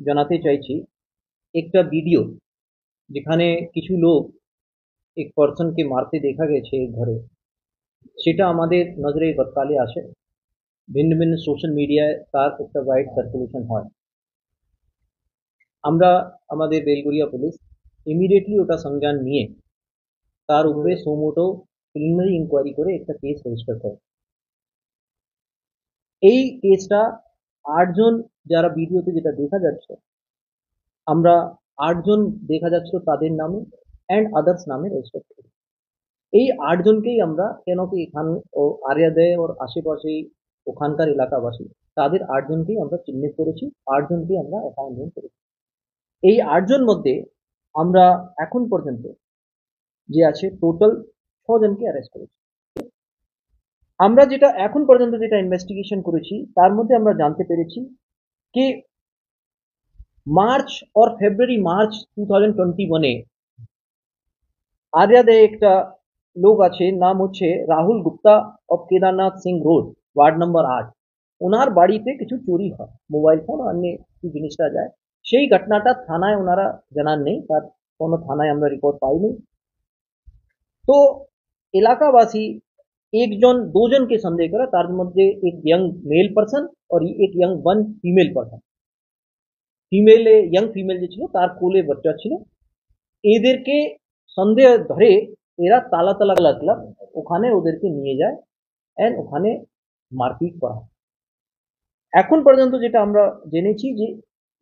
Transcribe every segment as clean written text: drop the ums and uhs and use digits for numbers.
জানাতে চাইছি একটা ভিডিও যেখানে কিছু লোক এক পার্সনকে মারতে দেখা গেছে ঘরে, সেটা আমাদের নজরে তৎকালে আসে। ভিন্ন ভিন্ন সোশ্যাল মিডিয়ায় তার একটা ওয়াইড সার্কুলেশন হয়। আমরা আমাদের বেলগড়িয়া পুলিশ ইমিডিয়েটলি ওটা সংজ্ঞান নিয়ে তার উপরে সোমোটো প্রিলিমিনারি ইনকোয়ারি করে একটা কেস রেজিস্টার করে। এই কেসটা 8 জন যারা ভিডিওতে যেটা দেখা যাচ্ছে, আমরা 8 জন দেখা যাচ্ছে তাদের নামে অ্যান্ড আদার্স নামে রেজিস্টার করি। এই 8 জনকেই আমরা কেন কি এখান ও আরিয়াদে ওর আশেপাশেই ওখানকার এলাকাবাসী, তাদের 8 জনকেই আমরা চিহ্নিত করেছি, 8 জনকেই আমরা অ্যাপয়েন্টমেন্ট করেছি। এই 8 জন মধ্যে আমরা এখন পর্যন্ত যে আছে টোটাল 6 জনকে অ্যারেস্ট করেছি। আমরা যেটা এখন পর্যন্ত যেটা ইনভেস্টিগেশন করেছি তার মধ্যে আমরা জানতে পেরেছি कि मार्च और फेब्रुआरी मार्च 2021 आर्यादे एक लोक आछे नाम होच्छे Rahul Gupta of Kedarnath Singh road ward number 8 ओनार बाड़ीते किछु चोरी हय मोबाइल फोन और अन्य किछु जिनिसटा जाय सेई घटनाटा थानाय ओनारा जानान नेই तार कोनो थानाय आमरा रिपोर्ट पाइনি। तो एलाकाबासी एक जन दो जन के सन्देह करे तार मध्य एक यंग मेल पर्सन और एक यंग वन फीमेल पर्सन। ফিমেলে ইয়াং ফিমেল যে ছিল তার কোলে বাচ্চা ছিল। এদেরকে সন্দেহ ধরে এরা তালা তালা ক্লাব ওখানে ওদেরকে নিয়ে যায় এন্ড ওখানে মারপিট করা হয়। এখন পর্যন্ত যেটা আমরা জেনেছি যে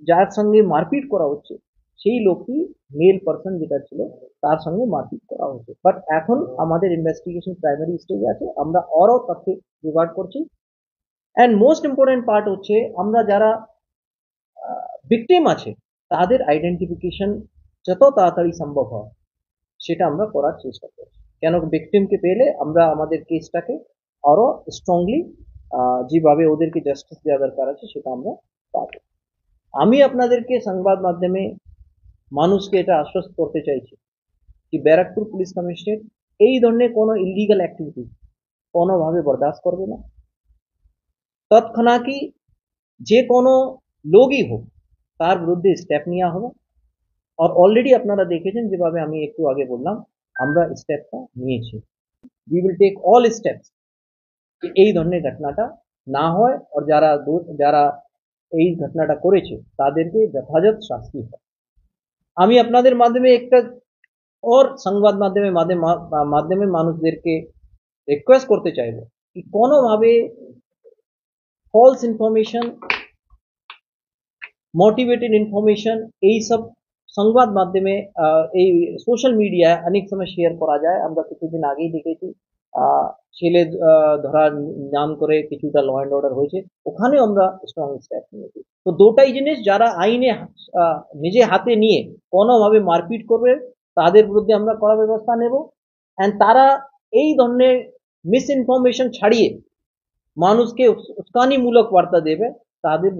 যার সঙ্গে মারপিট করা হচ্ছে সেই লোকটি মেল পারসন যেটা ছিল তার সঙ্গে মারপিট করা হচ্ছে। বাট এখন আমাদের ইনভেস্টিগেশন প্রাইমারি স্টেজে আছে, আমরা আরও তথ্য জোগাড় করছি। এন্ড মোস্ট ইম্পর্টেন্ট পার্ট হচ্ছে আমরা যারা ভিকটিম আছে তাদের আইডেন্টিফিকেশন যত তাড়াতাড়ি সম্ভব হয় সেটা আমরা করার চেষ্টা করছি, কেন ভিকটিমকে পেলে আমরা আমাদের কেসটাকে আরো স্ট্রংলি যেভাবে ওদেরকে জাস্টিস দেওয়া দরকার আছে সেটা আমরা পাবো। আমি আপনাদেরকে সংবাদ মাধ্যমে মানুষকে এটা আশ্বস্ত করতে চাইছি যে ব্যারাকপুর পুলিশ কমিশনারেট এই ধরনের কোনো ইলিগাল অ্যাক্টিভিটি কোনোভাবে বরদাস্ত করবে না। তৎক্ষণাৎই যে কোনো লোকই হোক তার বিরুদ্ধে স্টেপ নেওয়া হবে। और অলরেডি আপনারা দেখেছেন যেভাবে আমি একটু আগে বললাম আমরা স্টেপটা নিয়েছি। We will take all steps যে এই ধরনের ঘটনাটা না হয় আর যারা এই ঘটনাটা করেছে তাদেরকে যথাযথ শাস্তি হয়। আমি আপনাদের মাধ্যমে একটা और সংবাদ মাধ্যমে মানুষদেরকে রিকোয়েস্ট করতে চাইবো कि কোনোভাবে ফলস ইনফরমেশন, মোটিভেটেড ইনফরমেশন এই সব সংবাদ মাধ্যমে এই সোশ্যাল মিডিয়ায় অনেক সময় শেয়ার করা যায়। আমরা কিছুদিন আগেই দেখেছি ছেলে ধরার নাম করে কিছুটা ল অ্যান্ড অর্ডার হয়েছে, ওখানেও আমরা স্ট্রং স্টেপ নিয়েছি। তো দুটাই জিনিস, যারা আইনে নিজে হাতে নিয়ে কোনোভাবে মারপিট করবে তাদের বিরুদ্ধে আমরা কড়া ব্যবস্থা নেব। অ্যান্ড তারা এই ধরনের মিস ইনফরমেশন ছাড়িয়ে মানুষকে উস্কানিমূলক বার্তা দেবে তাদের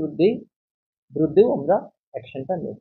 বিরুদ্ধেও আমরা অ্যাকশনটা নেব।